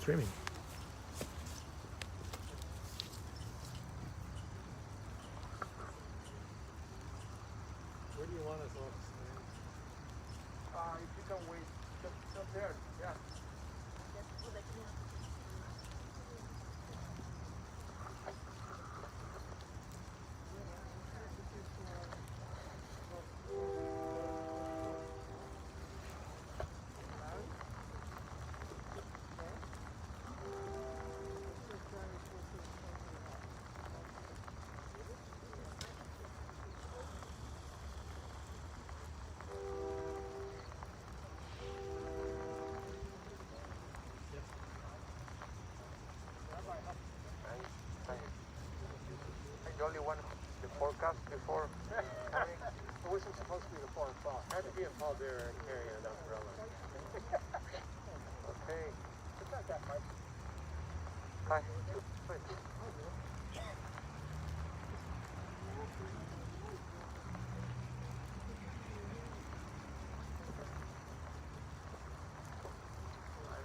streaming. Where do you want us all to stand? If you can wait, just there, yeah. I only one the forecast before. It wasn't supposed to be the 4 o'clock. Had to be a pallbearer and carry an umbrella. Okay. It's not that much. Hi. I'm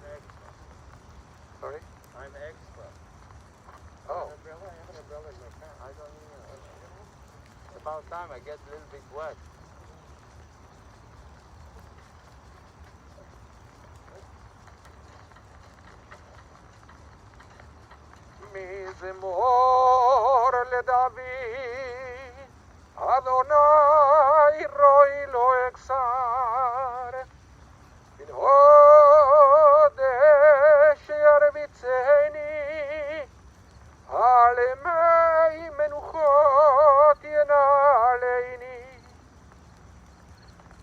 extra. Sorry? I'm extra. Oh. An umbrella? I have an umbrella in my car. I don't need it. It's about time I get a little bit wet. מזמור לדוד, אדוני רואי לא אכסר, בנהודש ירביצני, על ימי מנוחות ינעלני.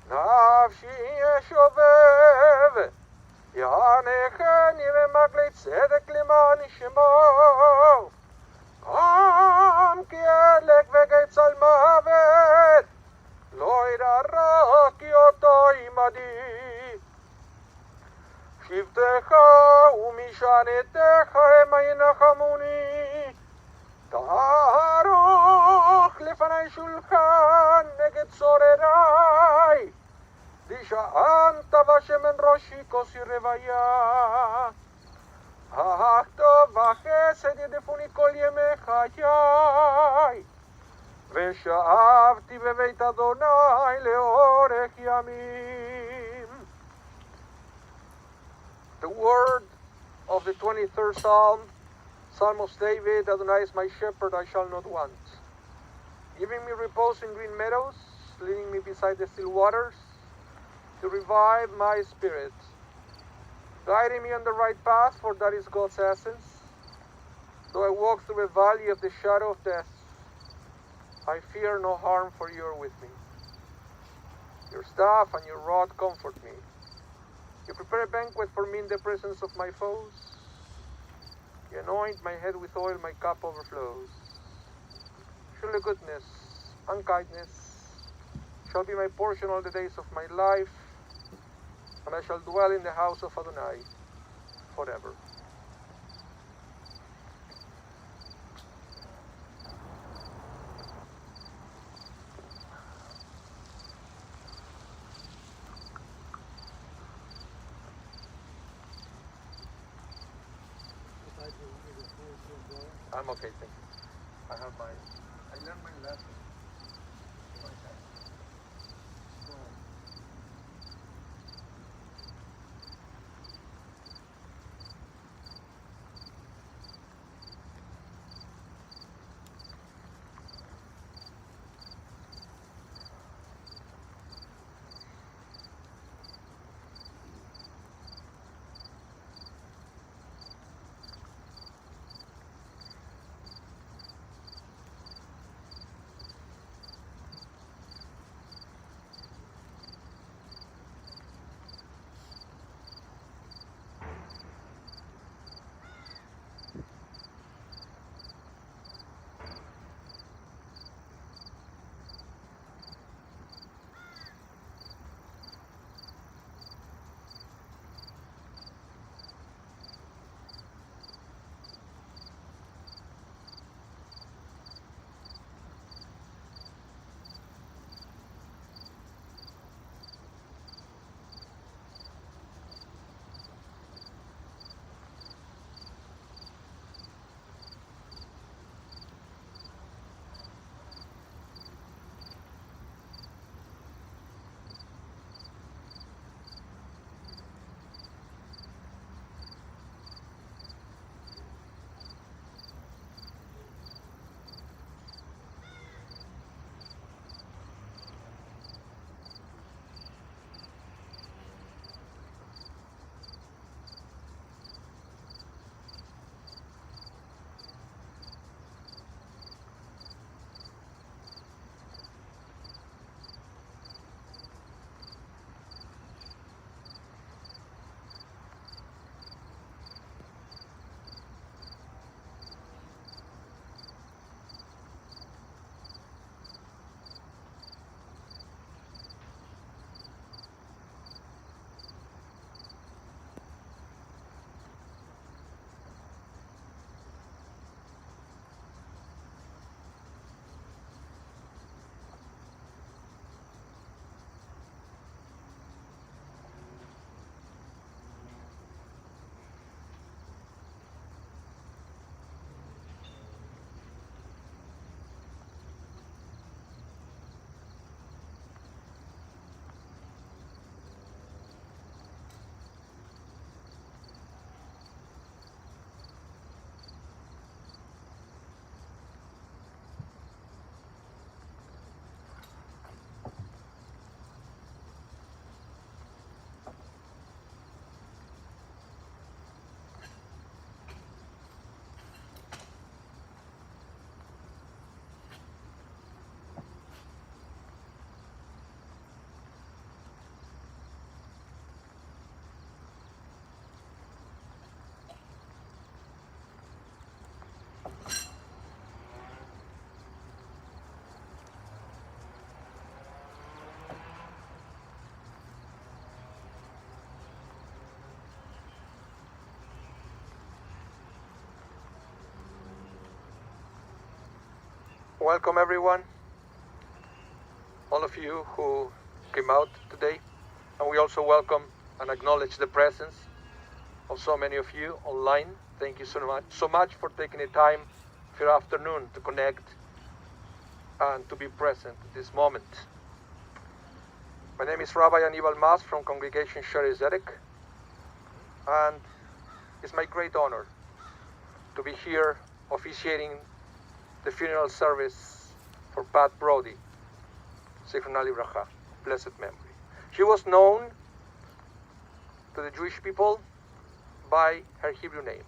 נפשי ישובב, יענכני במגלי צדק למען שמו, גם כי אלק וגצל מוות, לא ידע כי אותו עמדי. שבטך ומשענתך המה ינחמוני, תערוך לפני שולחן נגד צורריי, דשענת בשמן ראשי כוסי רוויה. טוב וחסד ידפוני כל ימי חיי, ושאבתי בבית אדוני לאורך ימים. The word of the 23rd Psalm, Psalm of David. Adonai is my shepherd, I shall not want. Giving me repose in green meadows, leading me beside the still waters, to revive my spirit. Guiding me on the right path, for that is God's essence. Though I walk through a valley of the shadow of death, I fear no harm, for you are with me. Your staff and your rod comfort me. You prepare a banquet for me in the presence of my foes. You anoint my head with oil, my cup overflows. Surely goodness and kindness shall be my portion all the days of my life, and I shall dwell in the house of Adonai forever. I'm okay, thank you. I learned my lesson. Welcome everyone, all of you who came out today, and we also welcome and acknowledge the presence of so many of you online. Thank you so much for taking the time of your afternoon to connect and to be present at this moment. My name is Rabbi Aníbal Mas from Congregation Sherry Zedek, and it's my great honor to be here officiating the funeral service for Pat Brody, Zichronah Livracha, blessed memory. She was known to the Jewish people by her Hebrew name,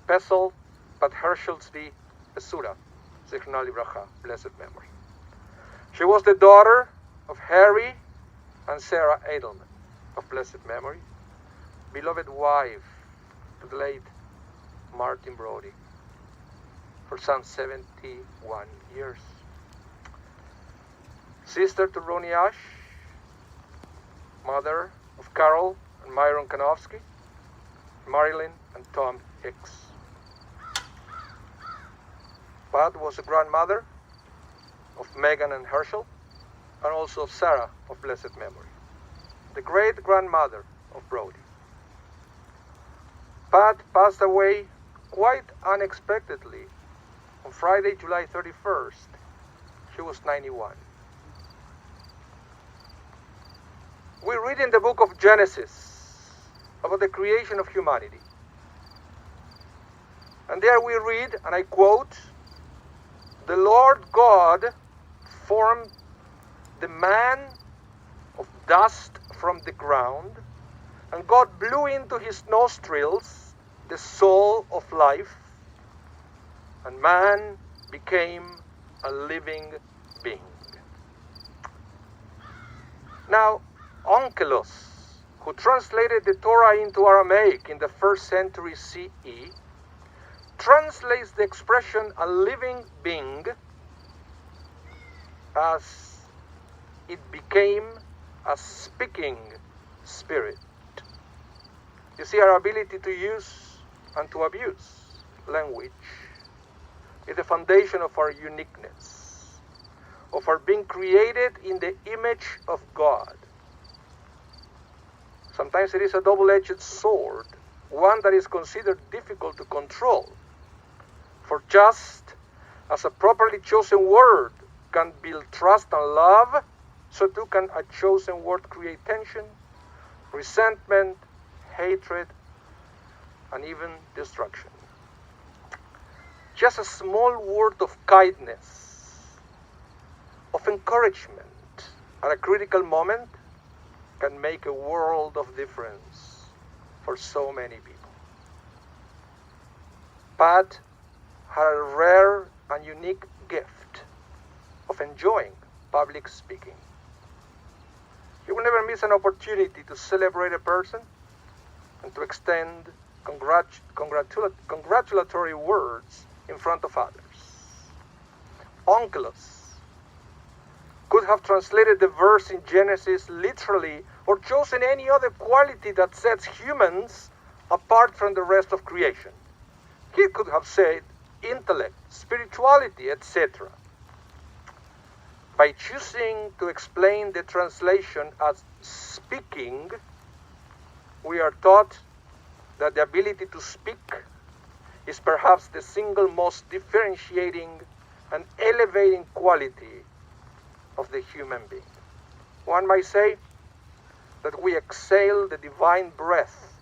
Pesel Bat Hershel Tzvi Besura, Zichronah Livracha, blessed memory. She was the daughter of Harry and Sarah Edelman, of blessed memory, beloved wife to the late Martin Brody for some 71 years. Sister to Ronnie Ash, mother of Carol and Myron Kanofsky, Marilyn and Tom Hicks. Pat was a grandmother of Megan and Herschel, and also of Sarah of blessed memory, the great-grandmother of Brody. Pat passed away quite unexpectedly on Friday, July 31st. She was 91. We read in the book of Genesis about the creation of humanity. And there we read, and I quote, "The Lord God formed the man of dust from the ground, and God blew into his nostrils the soul of life, and man became a living being." Now, Onkelos, who translated the Torah into Aramaic in the 1st century CE, translates the expression a living being as it became a speaking spirit. You see, our ability to use and to abuse language is the foundation of our uniqueness, of our being created in the image of God. Sometimes it is a double-edged sword, one that is considered difficult to control. For just as a properly chosen word can build trust and love, so too can a chosen word create tension, resentment, hatred, and even destruction. Just a small word of kindness, of encouragement at a critical moment can make a world of difference for so many people. Pat had a rare and unique gift of enjoying public speaking. He will never miss an opportunity to celebrate a person and to extend congratulatory words in front of others. Onkelos could have translated the verse in Genesis literally, or chosen any other quality that sets humans apart from the rest of creation. He could have said intellect, spirituality, etc. By choosing to explain the translation as speaking, we are taught that the ability to speak is perhaps the single most differentiating and elevating quality of the human being. One might say that we exhale the divine breath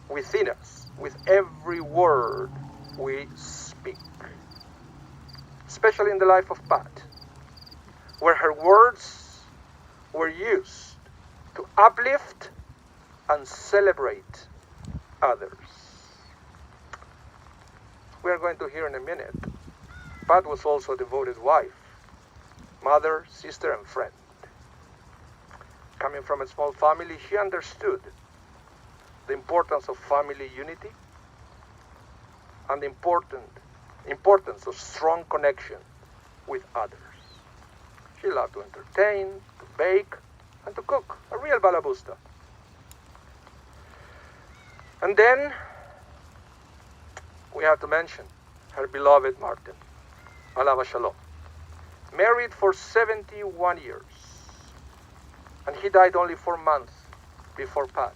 within us with every word we speak. Especially in the life of Pat, where her words were used to uplift and celebrate others. We are going to hear in a minute. Pat was also a devoted wife, mother, sister, and friend. Coming from a small family, she understood the importance of family unity and the importance of strong connection with others. She loved to entertain, to bake, and to cook, a real balabusta. And then we have to mention her beloved Martin, Alava Shalom. married for 71 years. And he died only 4 months before Pat.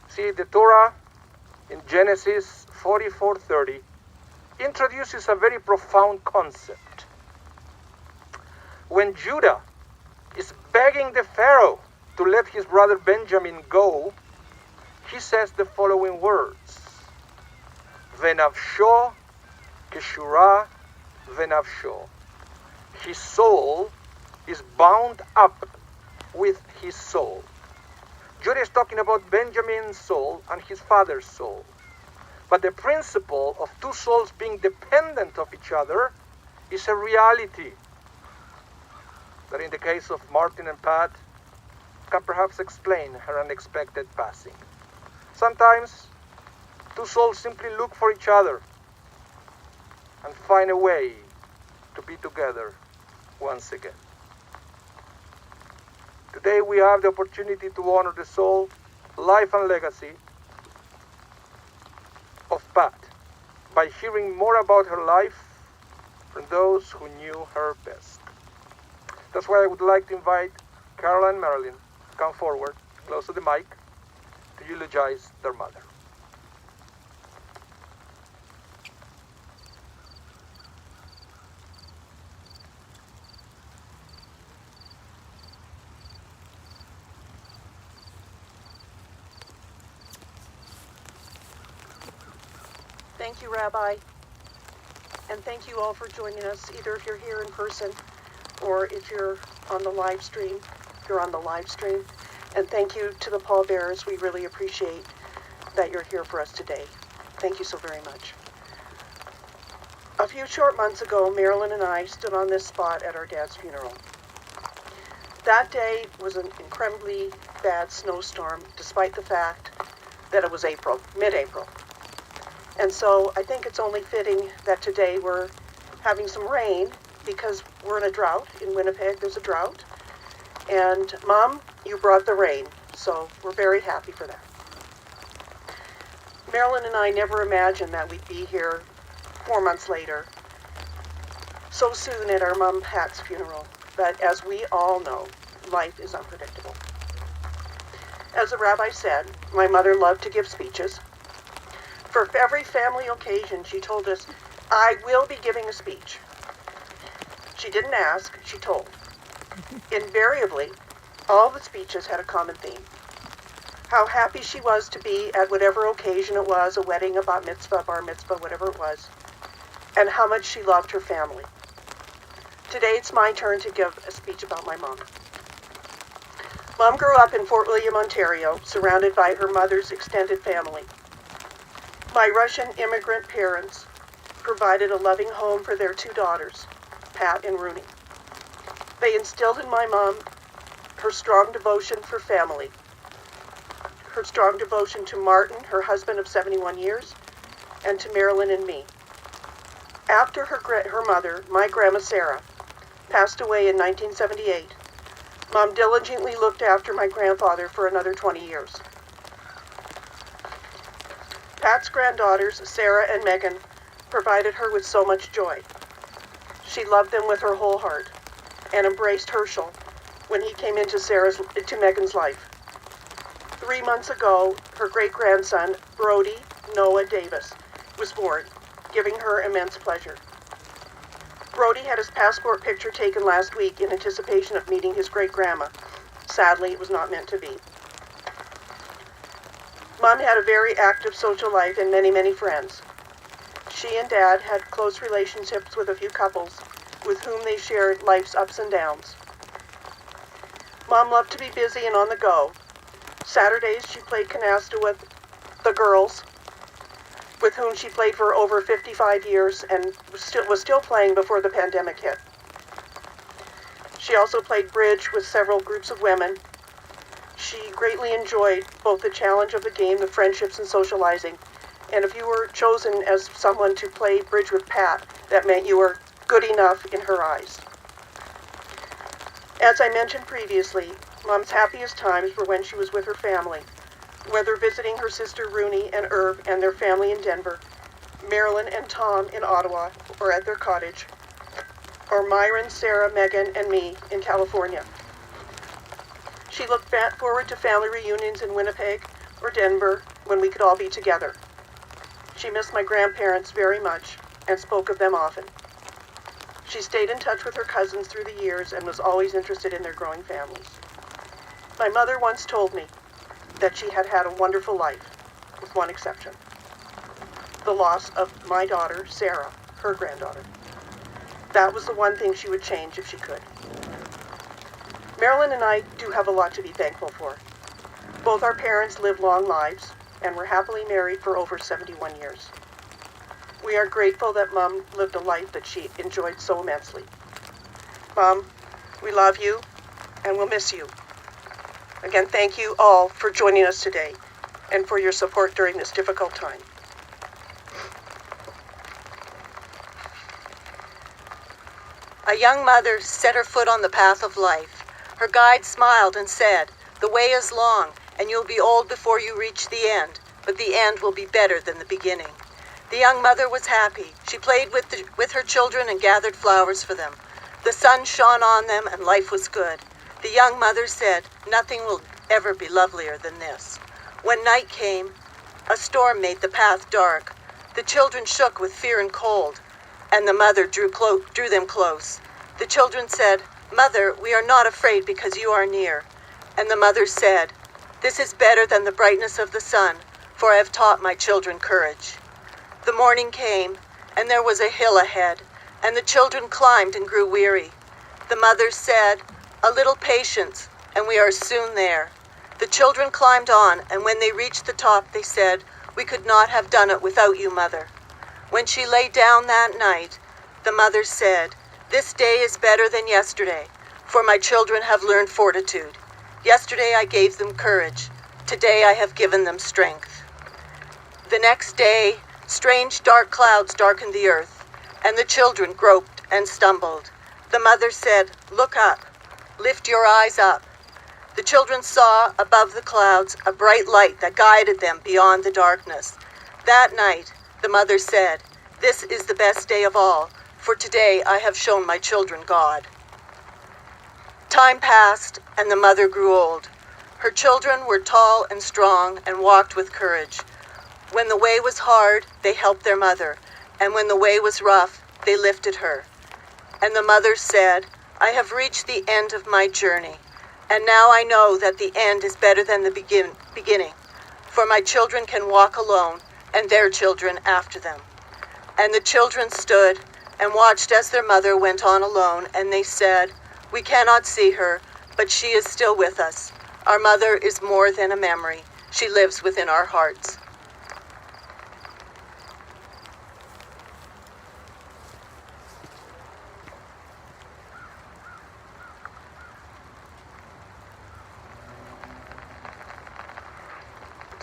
See, the Torah in Genesis 44:30 introduces a very profound concept. When Judah is begging the Pharaoh to let his brother Benjamin go, he says the following words: Venavsho keshura venavsho. His soul is bound up with his soul. Judah is talking about Benjamin's soul and his father's soul. But the principle of two souls being dependent of each other is a reality that in the case of Martin and Pat can perhaps explain her unexpected passing. Sometimes two souls simply look for each other and find a way to be together once again. Today we have the opportunity to honor the soul, life and legacy of Pat by hearing more about her life from those who knew her best. That's why I would like to invite Carol and Marilyn to come forward, close to the mic, to eulogize their mother. Thank you, Rabbi, and thank you all for joining us, either if you're here in person or if you're on the live stream. You're on the live stream. And thank you to the pallbearers. We really appreciate that you're here for us today. Thank you so very much. A few short months ago, Marilyn and I stood on this spot at our dad's funeral. That day was an incredibly bad snowstorm, despite the fact that it was April, mid-April. And so I think it's only fitting that today we're having some rain because we're in a drought. In Winnipeg, there's a drought. And Mom, you brought the rain, so we're very happy for that. Marilyn and I never imagined that we'd be here 4 months later, so soon at our mom Pat's funeral. But as we all know, life is unpredictable. As the rabbi said, my mother loved to give speeches. For every family occasion, she told us, I will be giving a speech. She didn't ask, she told. Invariably, all the speeches had a common theme. How happy she was to be at whatever occasion it was, a wedding, a bat mitzvah, bar mitzvah, whatever it was, and how much she loved her family. Today it's my turn to give a speech about my mom. Mom grew up in Fort William, Ontario, surrounded by her mother's extended family. My Russian immigrant parents provided a loving home for their 2 daughters, Pat and Rooney. They instilled in my mom her strong devotion for family, her strong devotion to Martin, her husband of 71 years, and to Marilyn and me. After her mother, my grandma Sarah, passed away in 1978, Mom diligently looked after my grandfather for another 20 years. Pat's granddaughters, Sarah and Megan, provided her with so much joy. She loved them with her whole heart and embraced Herschel when he came into Megan's life. 3 months ago, her great-grandson, Brody Noah Davis, was born, giving her immense pleasure. Brody had his passport picture taken last week in anticipation of meeting his great-grandma. Sadly, it was not meant to be. Mom had a very active social life and many, many friends. She and Dad had close relationships with a few couples with whom they shared life's ups and downs. Mom loved to be busy and on the go. Saturdays, she played canasta with the girls, with whom she played for over 55 years and was still playing before the pandemic hit. She also played bridge with several groups of women. She greatly enjoyed both the challenge of the game, the friendships and socializing, and if you were chosen as someone to play bridge with Pat, that meant you were good enough in her eyes. As I mentioned previously, Mom's happiest times were when she was with her family, whether visiting her sister Rooney and Herb and their family in Denver, Marilyn and Tom in Ottawa, or at their cottage. or Myron, Sarah, Megan, and me in California. She looked forward to family reunions in Winnipeg or Denver when we could all be together. She missed my grandparents very much and spoke of them often. She stayed in touch with her cousins through the years and was always interested in their growing families. My mother once told me that she had had a wonderful life, with one exception: the loss of my daughter, Sarah, her granddaughter. That was the one thing she would change if she could. Marilyn and I do have a lot to be thankful for. Both our parents lived long lives and were happily married for over 71 years. We are grateful that Mom lived a life that she enjoyed so immensely. Mom, we love you and we'll miss you. Again, thank you all for joining us today and for your support during this difficult time. A young mother set her foot on the path of life. Her guide smiled and said, "The way is long, and you'll be old before you reach the end, but the end will be better than the beginning." The young mother was happy. She played with her children and gathered flowers for them. The sun shone on them and life was good. The young mother said, "Nothing will ever be lovelier than this." When night came, a storm made the path dark. The children shook with fear and cold, and the mother drew them close. The children said, "Mother, we are not afraid because you are near." And the mother said, "This is better than the brightness of the sun, for I have taught my children courage." The morning came, and there was a hill ahead, and the children climbed and grew weary. The mother said, "A little patience, and we are soon there." The children climbed on, and when they reached the top, they said, "We could not have done it without you, Mother." When she lay down that night, the mother said, "This day is better than yesterday, for my children have learned fortitude. Yesterday I gave them courage. Today I have given them strength." The next day, strange dark clouds darkened the earth, and the children groped and stumbled. The mother said, "Look up, lift your eyes up." The children saw above the clouds a bright light that guided them beyond the darkness. That night, the mother said, "This is the best day of all, for today I have shown my children God." Time passed, and the mother grew old. Her children were tall and strong and walked with courage. When the way was hard, they helped their mother, and when the way was rough, they lifted her. And the mother said, "I have reached the end of my journey, and now I know that the end is better than the beginning, for my children can walk alone, and their children after them." And the children stood and watched as their mother went on alone, and they said, "We cannot see her, but she is still with us. Our mother is more than a memory. She lives within our hearts."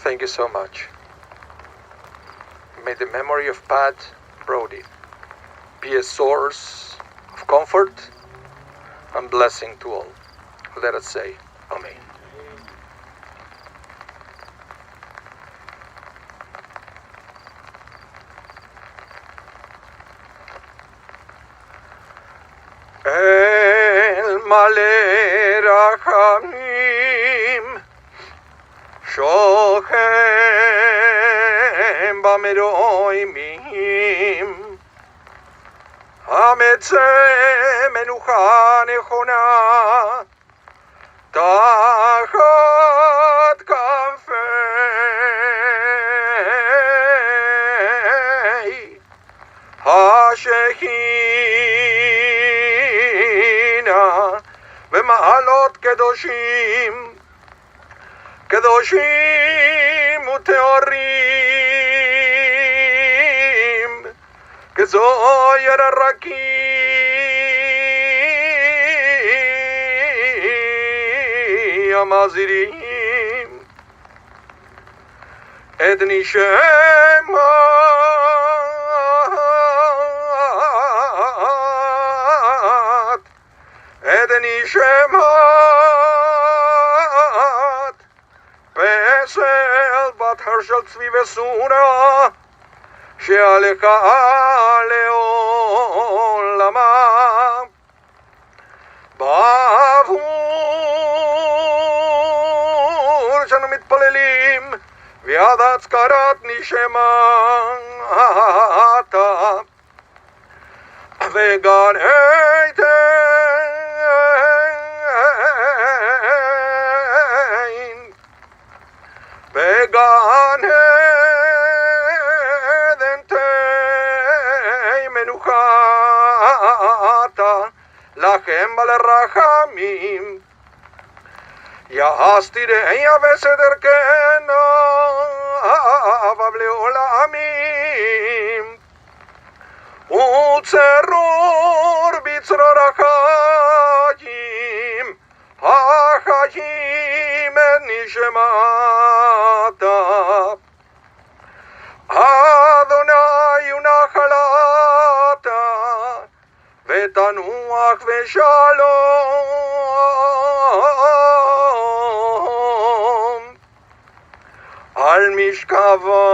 Thank you so much. May the memory of Pat Brody be a source of comfort and blessing to all. Let us say Amen. El malera hamim Shochem bameroimim Ametze menucha nechona Tachat kafei Hashehina V'ma'alot kedoshim Kedoshim uteorim Kezoyer araki Amazirim Edni shemat Edni shemat Pesel bat hershel tzvi vesura She'alecha le'olamah בעבור שאנו מתפללים ויד הצקרת נשמת וגן עדן וגן עדן תהי מנוחתה לכם ולרחמים יסתיריה בסדר כנב לעולמים וצרור בצרור החיים החיים את נשמתה אדוני ונחלתה ותנוח ושלום על משכבה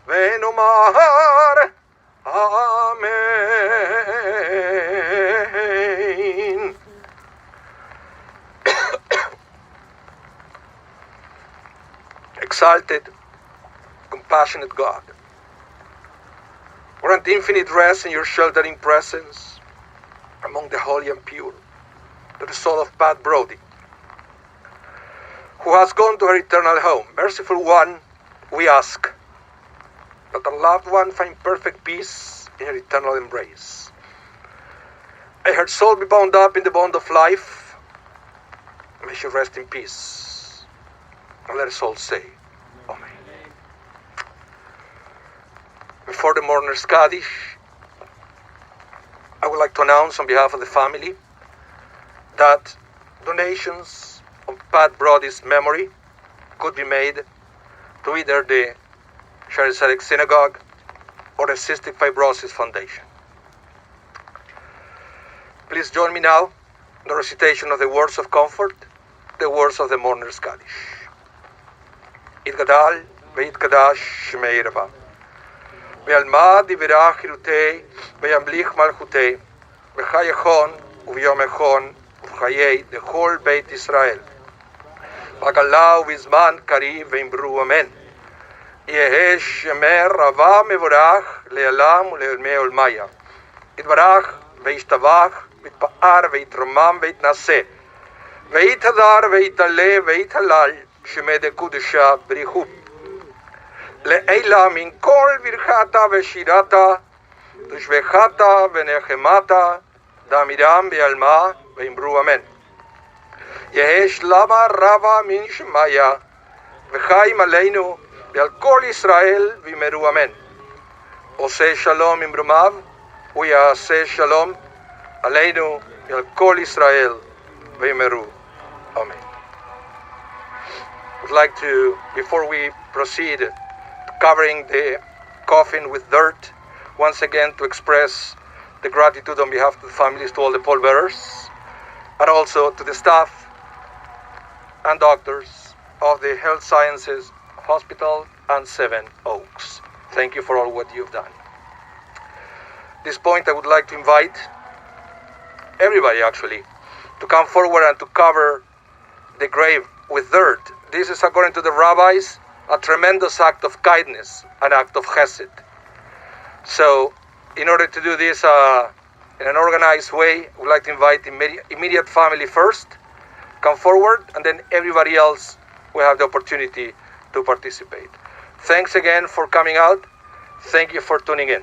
ונאמר אמן. Exalted, compassionate God, grant infinite rest in your sheltering presence among the holy and pure to the soul of Pat Brody, who has gone to her eternal home. Merciful One, we ask that the loved one find perfect peace in her eternal embrace. May her soul be bound up in the bond of life. May she rest in peace. And let us all say, Amen. Before the mourner's Kaddish, I would like to announce on behalf of the family that donations on Pat Brody's memory could be made to either the Charismatic Synagogue or the Cystic Fibrosis Foundation. Please join me now in the recitation of the words of comfort, the words of the mourner's Kaddish. Itgadal ve'itgadash shmei rava ve'almad yivirach chirutei ve'yamlich malchutei v'chai echon u'v'yom echon u'v'chayei dechol Beit Israel v'gala u'v'zman kariv ve'imru amen. יהא שמר רבה מבורך לעולם ולעולמי עולמיה. יתברך וישתבח ויתפאר ויתרומם ויתנשא ויתהדר ויתעלה ויתהלל שמי דקודשה בריחו. לעילה מן כל ברכתה ושירתה תושבחתה ונחמתה דמירם בעלמה ואמרו אמן. יהא שלמה רבה מן שמיה וחיים עלינו ועל כל ישראל ואמרו אמן. עושה שלום עם רמיו ויעשה שלום עלינו ועל כל ישראל ואמרו amen. I would like to, before we proceed to covering the coffin with dirt, once again to express the gratitude on behalf of the families to all the pallbearers and also to the staff and doctors of the Health Sciences Hospital and Seven Oaks. Thank you for all what you've done. At this point, I would like to invite everybody actually to come forward and to cover the grave with dirt. This is, according to the rabbis, a tremendous act of kindness, an act of chesed. So, in order to do this in an organized way, I would like to invite immediate family first, come forward, and then everybody else will have the opportunity to participate. Thanks again for coming out. Thank you for tuning in.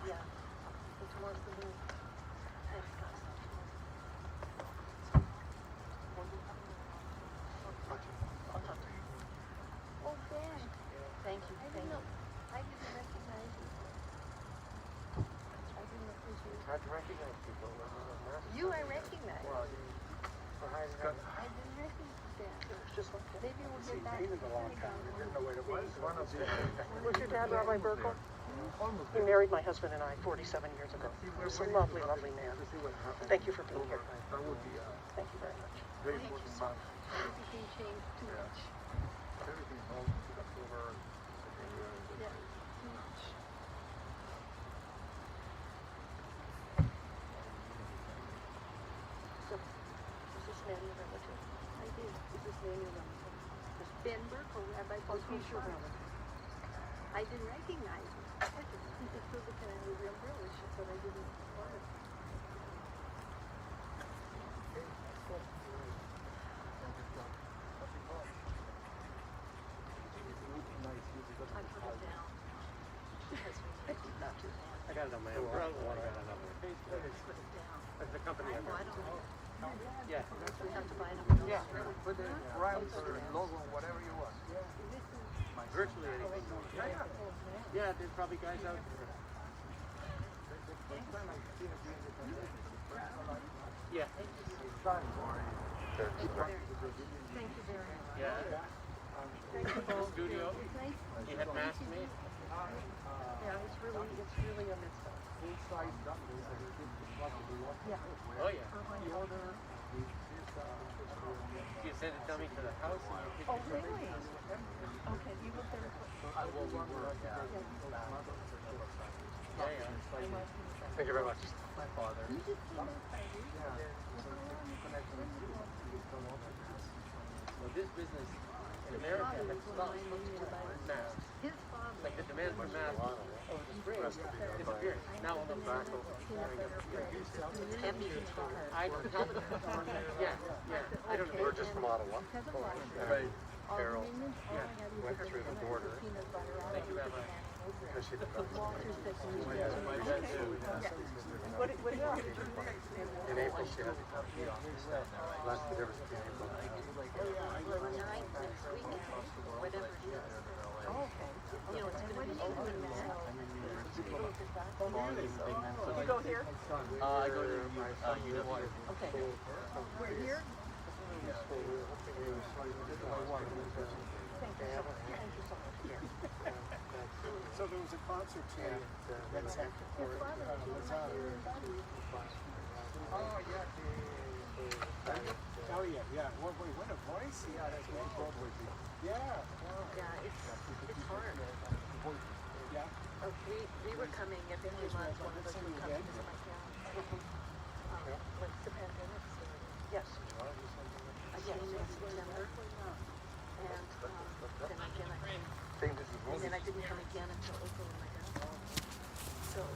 Yeah. It's more the moon. Thanks, guys. I'll talk to you. Oh, Ben. Thank you. I Thank didn't you. know. I didn't recognize you. I didn't appreciate it. Hard to recognize people when you're not masked. You I recognize. Well, for hiding out. I didn't recognize that. It's just like that. Maybe we'll get back to the synagogue. Didn't know what it was. One of the. Was your dad Rabbi Burkle? He married my husband and I 47 years ago. He was a lovely, lovely man. Thank you for being here. That would be Thank you very much. very important month. Everything changed too much. Everything all took up over. Yeah, too much. So, is this man your relative? I did. Is this man your relative? Ben Burkle, Rabbi Oh, who's your Burkle. relative? I didn't recognize him. He just was looking at his umbrella. She said I didn't want it. I put it down. Because we did not do that. I got it on my umbrella. I got it on my face. Put it down. That's the company. I know, I don't know. Yeah. We have to buy them. Yeah, put the rounds or logo, whatever you want. Virtually anything. Yeah, there's probably guys out there. Yeah. Thank you very much. Yeah. The studio. He had masked me. Yeah, it's really a mitzvah. Oh yeah. You sent it to me to the house. And Oh, really? Okay, you look there. yeah. Thank you very much. My father. You just came back 5 years ago. Well, this business in America has stopped masks. His father. Like the demand for masks over the spring disappeared. Now all the tobacco is going up. I don't have it. Yeah. I don't know. We're just from Ottawa. Because of life. Right. All Carol the maintenance, all I had was went a through the banana border. with peanut butter all Thank you, over Rabbi. it. Because she did Walter said to me, My dad too. What did you do? in April, she had to come. Last year, there was in April. Well, night, next week, whatever it is. Oh, okay. You know, it's going to be open now. You go here? I go to UW. Okay. We're here? Thank you so much. Thank you so much. So there was a concert here that's happened for Oh, yeah. Oh yeah, yeah. What a voice he had as well. Broadway. Yeah. Wow. Yeah, it's hard. Yeah. We were coming every few months. One of us would come to visit my parents. Once the pandemic started. Yes. I came in September, and then again, and then I didn't come again until